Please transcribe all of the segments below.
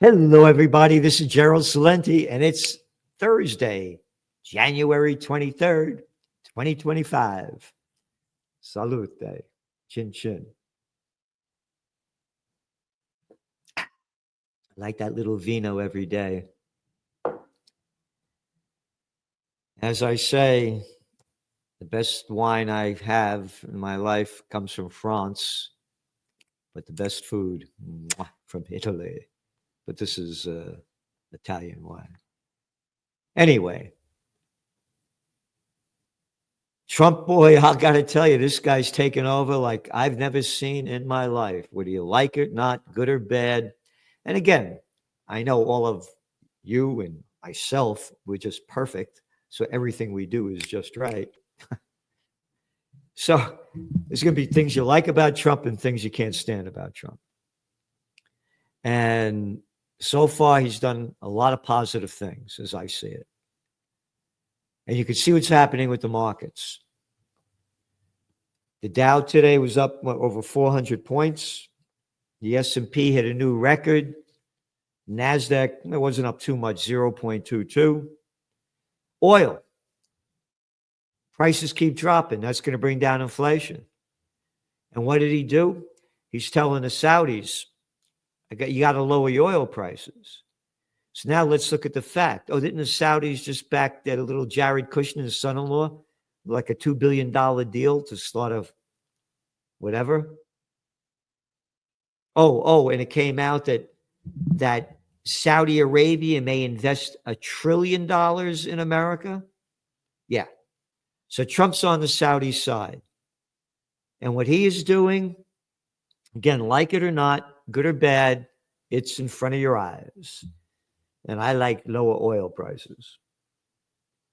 Hello, everybody. This is Gerald Salenti, and it's Thursday, January 23rd, 2025. Salute. Chin chin. I like that little vino every day. As I say, the best wine I have in my life comes from France, but the best food from Italy. But this is Italian wine. Anyway, Trump boy, I got to tell you, this guy's taken over like I've never seen in my life. Whether you like it or not, good or bad. And again, I know all of you and myself, we're just perfect. So everything we do is just right. So there's going to be things you like about Trump and things you can't stand about Trump. And so far, he's done a lot of positive things as I see it. And you can see what's happening with the markets. The Dow today was up over 400 points. The S&P hit a new record. NASDAQ, it wasn't up too much, 0.22. Oil. Prices keep dropping. That's going to bring down inflation. And what did he do? He's telling the Saudis, you got to lower your oil prices. So now let's look at the fact. Oh, didn't the Saudis just back that little Jared Kushner, his son-in-law, like a $2 billion deal to start a whatever? And it came out that Saudi Arabia may invest $1 trillion in America. Yeah. So Trump's on the Saudi side. And what he is doing, again, like it or not, good or bad, it's in front of your eyes. And I like lower oil prices.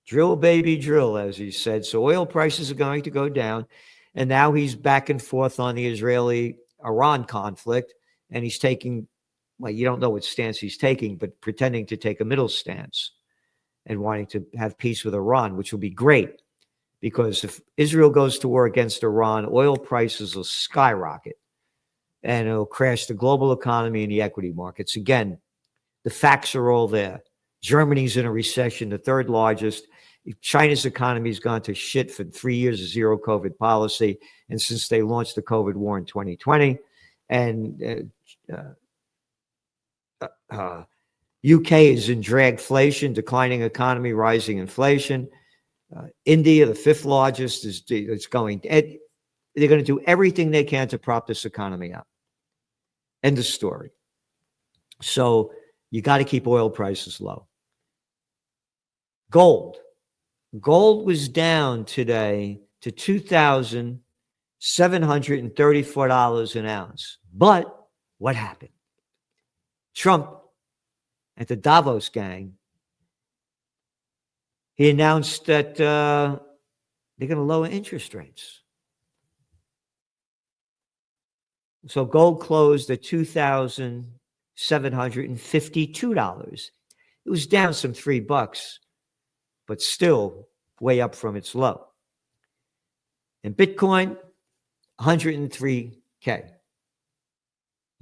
Drill, baby, drill, as he said. So oil prices are going to go down. And now he's back and forth on the Israeli-Iran conflict. And he's taking, well, you don't know what stance he's taking, but pretending to take a middle stance and wanting to have peace with Iran, which will be great. Because if Israel goes to war against Iran, oil prices will skyrocket. And it'll crash the global economy and the equity markets. Again, the facts are all there. Germany's in a recession, the third largest. China's economy has gone to shit for 3 years of zero COVID policy. And since they launched the COVID war in 2020, and UK is in dragflation, declining economy, rising inflation. India, the fifth largest, it's going. They're going to do everything they can to prop this economy up. End of story. So you got to keep oil prices low. Gold was down today to $2,734 an ounce. But what happened? Trump and the Davos gang, he announced that they're going to lower interest rates. So gold closed at $2,752. It was down some $3, but still way up from its low. And Bitcoin, 103K.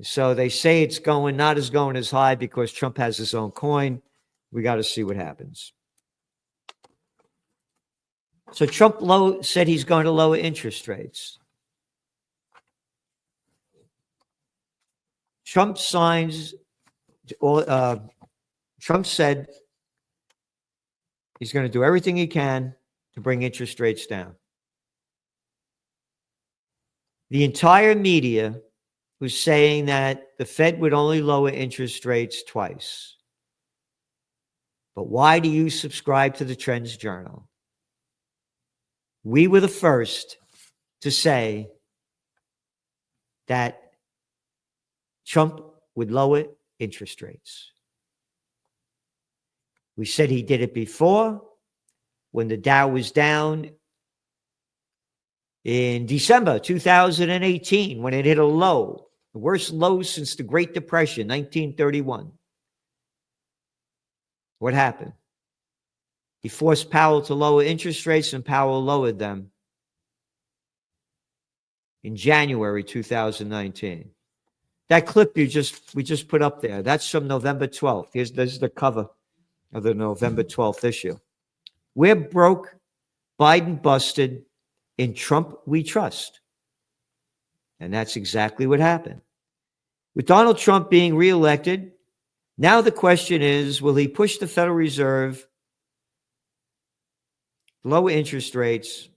So they say it's not as high because Trump has his own coin. We got to see what happens. So Trump said he's going to lower interest rates. Trump said he's going to do everything he can to bring interest rates down. The entire media was saying that the Fed would only lower interest rates twice. But why do you subscribe to the Trends Journal? We were the first to say that Trump would lower interest rates. We said he did it before when the Dow was down in December 2018, when it hit a low, the worst low since the Great Depression, 1931. What happened? He forced Powell to lower interest rates, and Powell lowered them in January 2019. That clip we just put up there, that's from November 12th. There's the cover of the November 12th issue. We're broke, Biden busted, in Trump we trust. And that's exactly what happened. With Donald Trump being reelected, now the question is, will he push the Federal Reserve lower interest rates,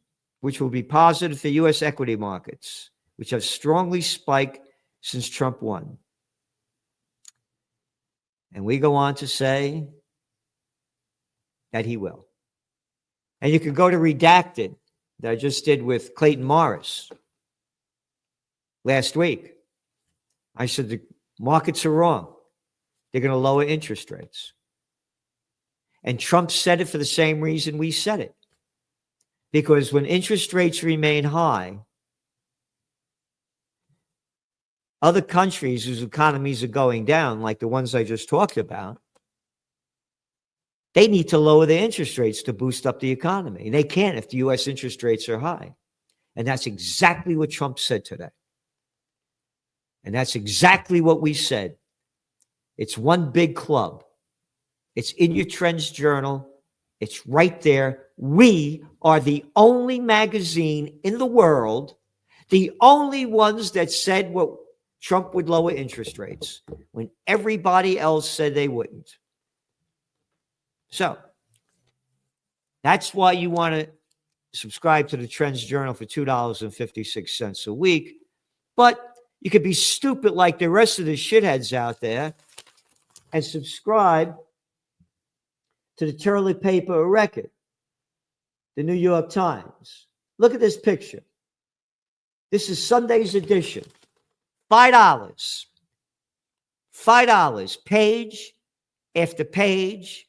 which will be positive for U.S. equity markets, which have strongly spiked since Trump won? And we go on to say that he will. And you can go to Redacted that I just did with Clayton Morris last week. I said the markets are wrong. They're going to lower interest rates. And Trump said it for the same reason we said it. Because when interest rates remain high, other countries whose economies are going down, like the ones I just talked about, they need to lower their interest rates to boost up the economy. And they can't if the U.S. interest rates are high. And that's exactly what Trump said today. And that's exactly what we said. It's one big club. It's in your Trends Journal. It's right there. We are the only magazine in the world, the only ones that said what Trump would lower interest rates when everybody else said they wouldn't. So that's why you want to subscribe to the Trends Journal for $2.56 a week. But you could be stupid like the rest of the shitheads out there and subscribe to the Turley Paper Record, the New York Times. Look at this picture. This is Sunday's edition. $5. $5. Page after page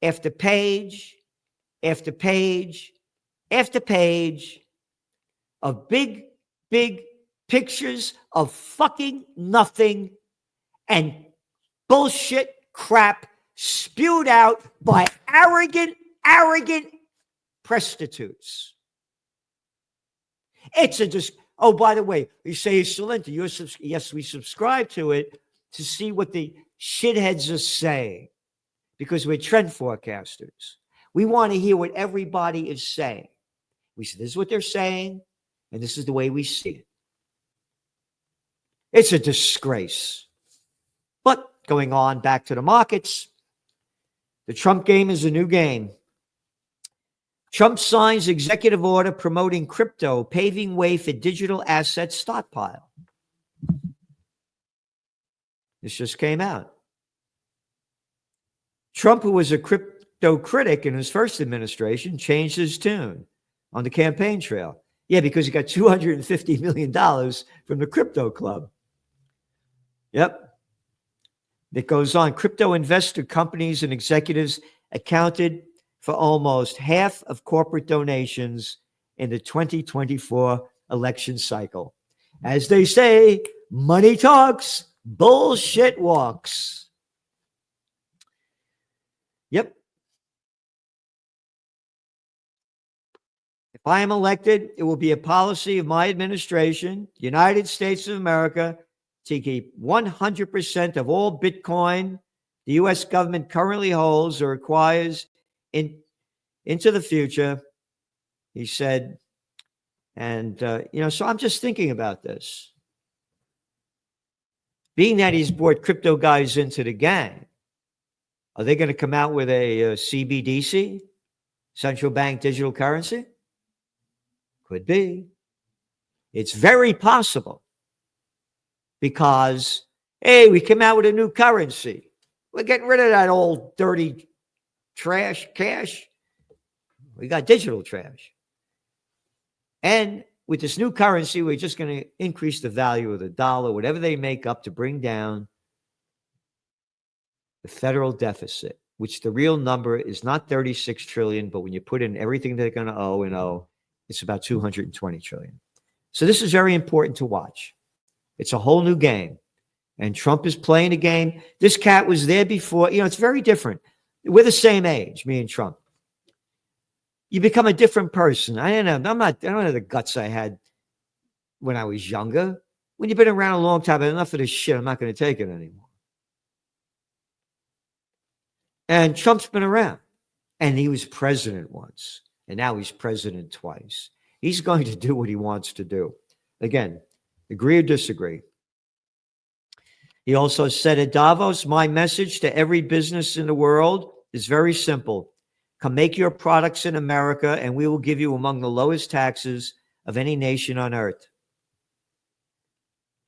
after page after page after page of big, big pictures of fucking nothing and bullshit crap spewed out by arrogant prostitutes. It's a just. Oh, by the way, you say, Salenta, yes, we subscribe to it to see what the shitheads are saying because we're trend forecasters. We want to hear what everybody is saying. We say, this is what they're saying, and this is the way we see it. It's a disgrace. But going on back to the markets, the Trump game is a new game. Trump signs executive order promoting crypto, paving way for digital asset stockpile. This just came out. Trump, who was a crypto critic in his first administration, changed his tune on the campaign trail. Yeah, because he got $250 million from the crypto club. Yep. It goes on. Crypto investor companies and executives accounted for almost half of corporate donations in the 2024 election cycle. As they say, money talks, bullshit walks. Yep. If I am elected, it will be a policy of my administration, United States of America, to keep 100% of all Bitcoin the U.S. government currently holds or acquires into the future, he said. And, so I'm just thinking about this. Being that he's brought crypto guys into the gang, are they going to come out with a CBDC, central bank digital currency? Could be. It's very possible because, hey, we came out with a new currency. We're getting rid of that old dirty trash cash. We got digital trash. And with this new currency, we're just going to increase the value of the dollar, whatever they make up to bring down the federal deficit, which the real number is not 36 trillion, but when you put in everything they're going to owe, it's about 220 trillion. So this is very important to watch. It's a whole new game. And Trump is playing a game. This cat was there before. It's very different. We're the same age, me and Trump. You become a different person. I don't know. I don't have the guts I had when I was younger. When you've been around a long time, enough of this shit, I'm not going to take it anymore. And Trump's been around. And he was president once. And now he's president twice. He's going to do what he wants to do. Again, agree or disagree. He also said at Davos, my message to every business in the world is very simple. Come make your products in America, and we will give you among the lowest taxes of any nation on earth.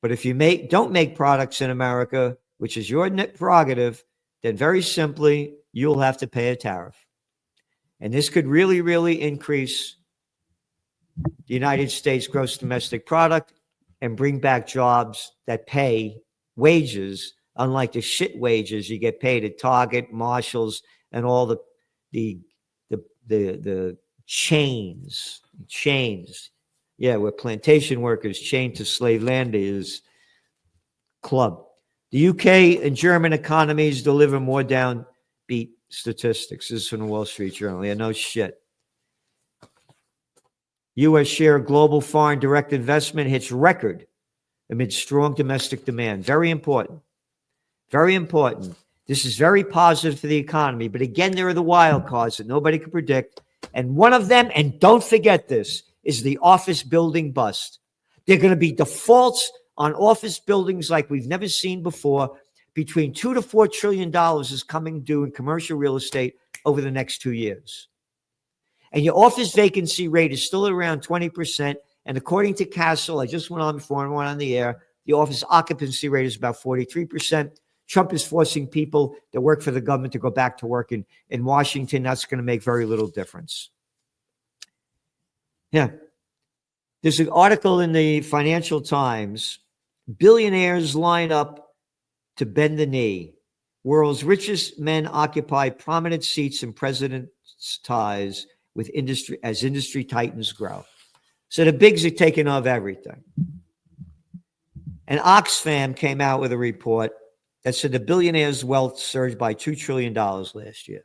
But if you don't make products in America, which is your prerogative, then very simply, you'll have to pay a tariff. And this could really, really increase the United States gross domestic product and bring back jobs that pay wages, unlike the shit wages you get paid at Target, Marshalls, and all the chains. Yeah, where plantation workers chained to Slavelandia's club. The UK and German economies deliver more downbeat statistics. This is from the Wall Street Journal. Yeah, no shit. U.S. share of global foreign direct investment hits record amid strong domestic demand. Very important. Very important. This is very positive for the economy. But again, there are the wild cards that nobody can predict. And one of them, and don't forget this, is the office building bust. There are going to be defaults on office buildings like we've never seen before. Between $2 to $4 trillion is coming due in commercial real estate over the next 2 years. And your office vacancy rate is still at around 20%. And according to Castle, I just went on before I went on the air, the office occupancy rate is about 43%. Trump is forcing people that work for the government to go back to work in Washington. That's going to make very little difference. Yeah. There's an article in the Financial Times. Billionaires line up to bend the knee. World's richest men occupy prominent seats in president's ties with industry as industry titans grow. So the bigs are taking off everything. And Oxfam came out with a report that said the billionaires' wealth surged by $2 trillion last year.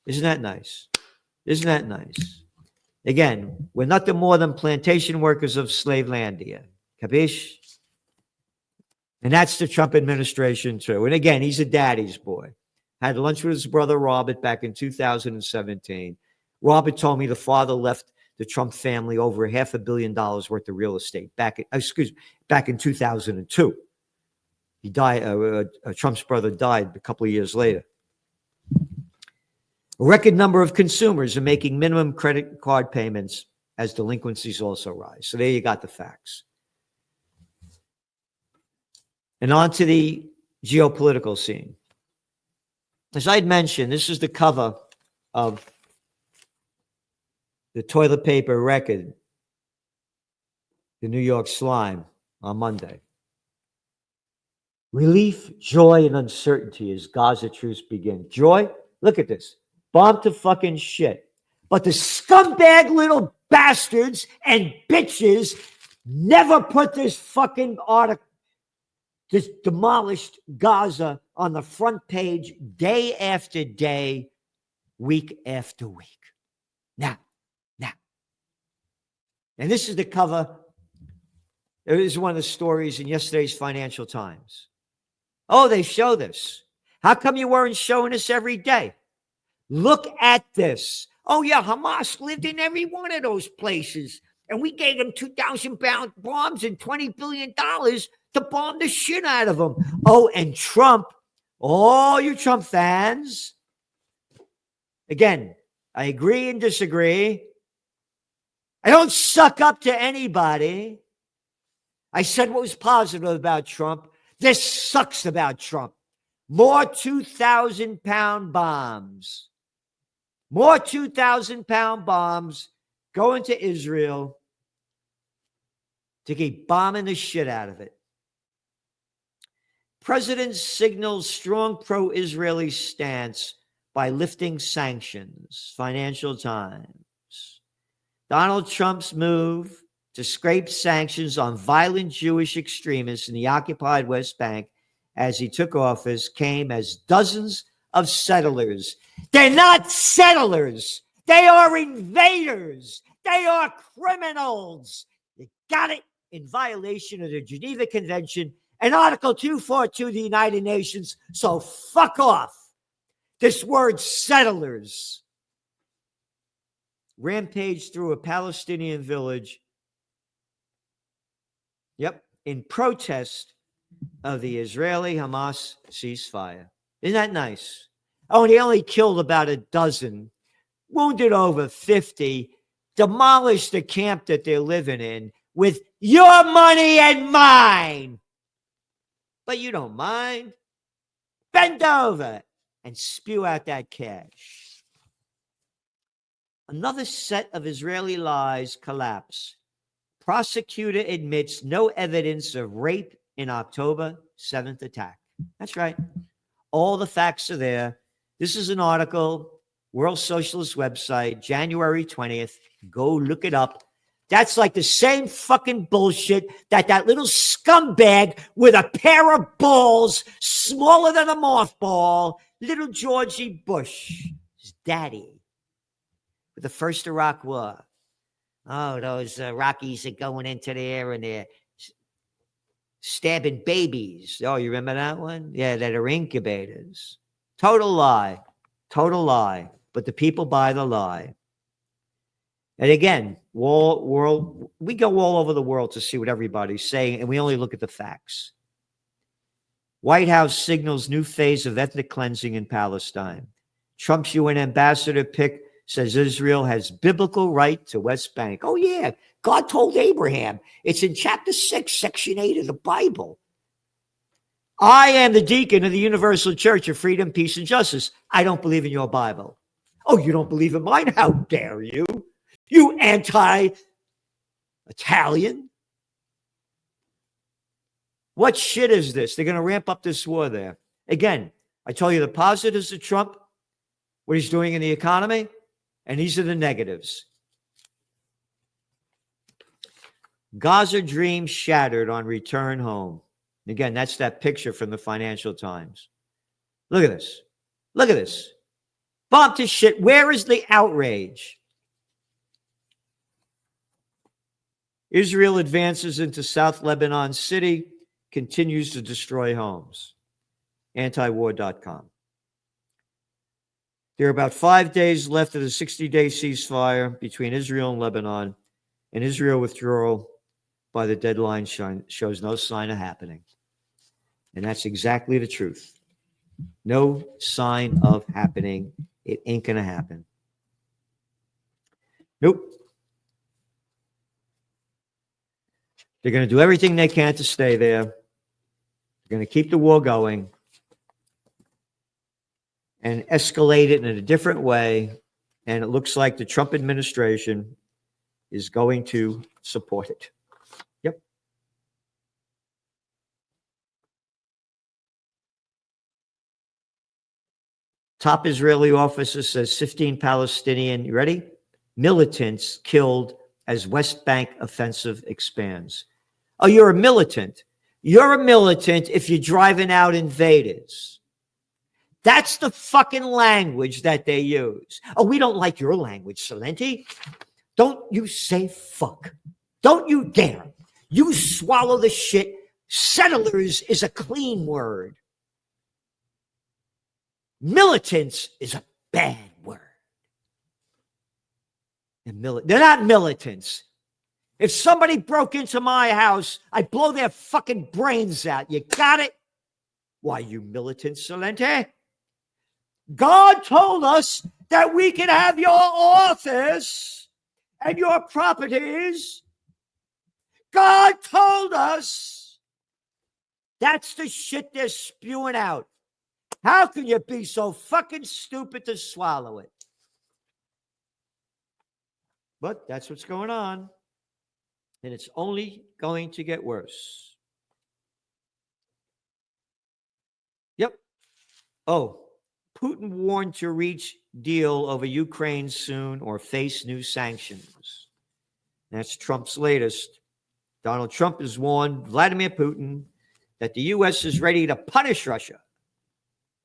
Isn't that nice? Isn't that nice? Again, we're nothing more than plantation workers of Slavelandia. Capiche? And that's the Trump administration, too. And again, he's a daddy's boy. Had lunch with his brother, Robert, back in 2017. Robert told me the father left the Trump family over $500 million worth of real estate back in 2002. He died. Trump's brother died a couple of years later. A record number of consumers are making minimum credit card payments as delinquencies also rise. So there you got the facts. And on to the geopolitical scene. As I had mentioned, this is the cover of the toilet paper record, the New York Slime, on Monday. Relief, joy, and uncertainty as Gaza truce begin. Joy? Look at this. Bomb to fucking shit. But the scumbag little bastards and bitches never put this fucking article, this demolished Gaza, on the front page day after day, week after week. Now. And this is the cover. It is one of the stories in yesterday's Financial Times. Oh, they show this. How come you weren't showing us every day? Look at this. Oh, yeah, Hamas lived in every one of those places. And we gave them 2,000-pound bombs and $20 billion to bomb the shit out of them. Oh, and Trump, all you Trump fans. Again, I agree and disagree. I don't suck up to anybody. I said what was positive about Trump. This sucks about Trump. More 2,000-pound bombs. More 2,000-pound bombs going to Israel to keep bombing the shit out of it. President signals strong pro-Israeli stance by lifting sanctions. Financial Times. Donald Trump's move to scrape sanctions on violent Jewish extremists in the occupied West Bank as he took office came as dozens of settlers. They're not settlers. They are invaders. They are criminals. You got it? in violation of the Geneva Convention and Article 242 of the United Nations. So fuck off. This word settlers rampaged through a Palestinian village. Yep, in protest of the Israeli-Hamas ceasefire. Isn't that nice? Oh, and he only killed about a dozen, wounded over 50, demolished the camp that they're living in with your money and mine. But you don't mind. Bend over and spew out that cash. Another set of Israeli lies collapse. Prosecutor admits no evidence of rape in October 7th attack. That's right. All the facts are there. This is an article, World Socialist website, January 20th. Go look it up. That's like the same fucking bullshit that little scumbag with a pair of balls smaller than a mothball, little Georgie Bush, his daddy, with the first Iraq War. Oh, those Rockies are going into there and they're stabbing babies. Oh, you remember that one? Yeah, that are incubators. Total lie. Total lie. But the people buy the lie. And again, we go all over the world to see what everybody's saying, and we only look at the facts. White House signals new phase of ethnic cleansing in Palestine. Trump's UN ambassador pick says Israel has biblical right to West Bank. Oh, yeah. God told Abraham. It's in chapter 6, section 8 of the Bible. I am the deacon of the Universal Church of Freedom, Peace, and Justice. I don't believe in your Bible. Oh, you don't believe in mine? How dare you? You anti-Italian. What shit is this? They're going to ramp up this war there. Again, I told you the positives of Trump, what he's doing in the economy, and these are the negatives. Gaza dream shattered on return home. Again, that's that picture from the Financial Times. Look at this. Look at this. Bomb to shit. Where is the outrage? Israel advances into South Lebanon City, continues to destroy homes. Antiwar.com. There are about 5 days left of the 60-day ceasefire between Israel and Lebanon, and Israel withdrawal by the deadline shows no sign of happening. And that's exactly the truth. No sign of happening. It ain't going to happen. Nope. They're going to do everything they can to stay there. They're going to keep the war going and escalate it in a different way. And it looks like the Trump administration is going to support it. Yep. Top Israeli officer says 15 Palestinian, you ready? Militants killed as West Bank offensive expands. Oh, you're a militant. You're a militant if you're driving out invaders. That's the fucking language that they use. Oh, we don't like your language, Celente. Don't you say fuck. Don't you dare. You swallow the shit. Settlers is a clean word. Militants is a bad word. They're not militants. If somebody broke into my house, I'd blow their fucking brains out. You got it? Why, you militant, Celente? God told us that we can have your office and your properties. God told us. That's the shit they're spewing out. How can you be so fucking stupid to swallow it? But that's what's going on. And it's only going to get worse. Yep. Oh, Putin warned to reach deal over Ukraine soon or face new sanctions. That's Trump's latest. Donald Trump has warned Vladimir Putin that the U.S. is ready to punish Russia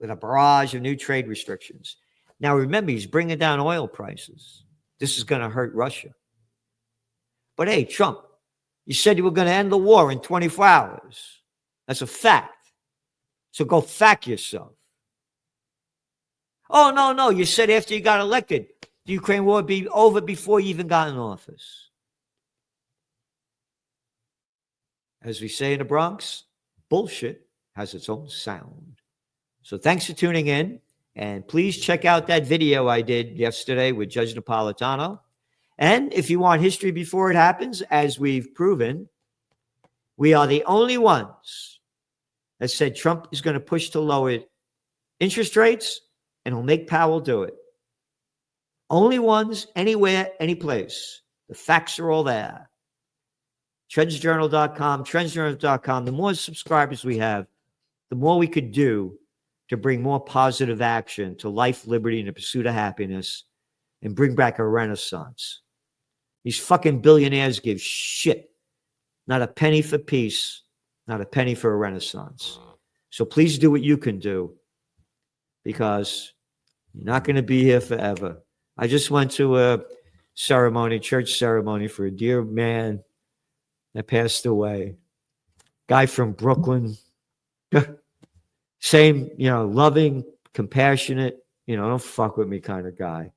with a barrage of new trade restrictions. Now, remember, he's bringing down oil prices. This is going to hurt Russia. But hey, Trump, You said you were going to end the war in 24 hours. That's a fact. So go fact yourself. Oh, no, no. You said after you got elected, the Ukraine war would be over before you even got in office. As we say in the Bronx, bullshit has its own sound. So thanks for tuning in. And please check out that video I did yesterday with Judge Napolitano. And if you want history before it happens, as we've proven, we are the only ones that said Trump is going to push to lower interest rates, and he'll make Powell do it. Only ones, anywhere, any place. The facts are all there. TrendsJournal.com, TrendsJournal.com. The more subscribers we have, the more we could do to bring more positive action to life, liberty, and the pursuit of happiness and bring back a renaissance. These fucking billionaires give shit. Not a penny for peace, not a penny for a renaissance. So please do what you can do, because you're not going to be here forever. I just went to a ceremony, church ceremony, for a dear man that passed away. Guy from Brooklyn. Same, loving, compassionate, don't fuck with me kind of guy.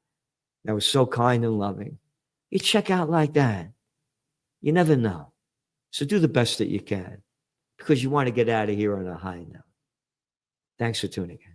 That was so kind and loving. You check out like that. You never know. So do the best that you can, because you want to get out of here on a high note. Thanks for tuning in.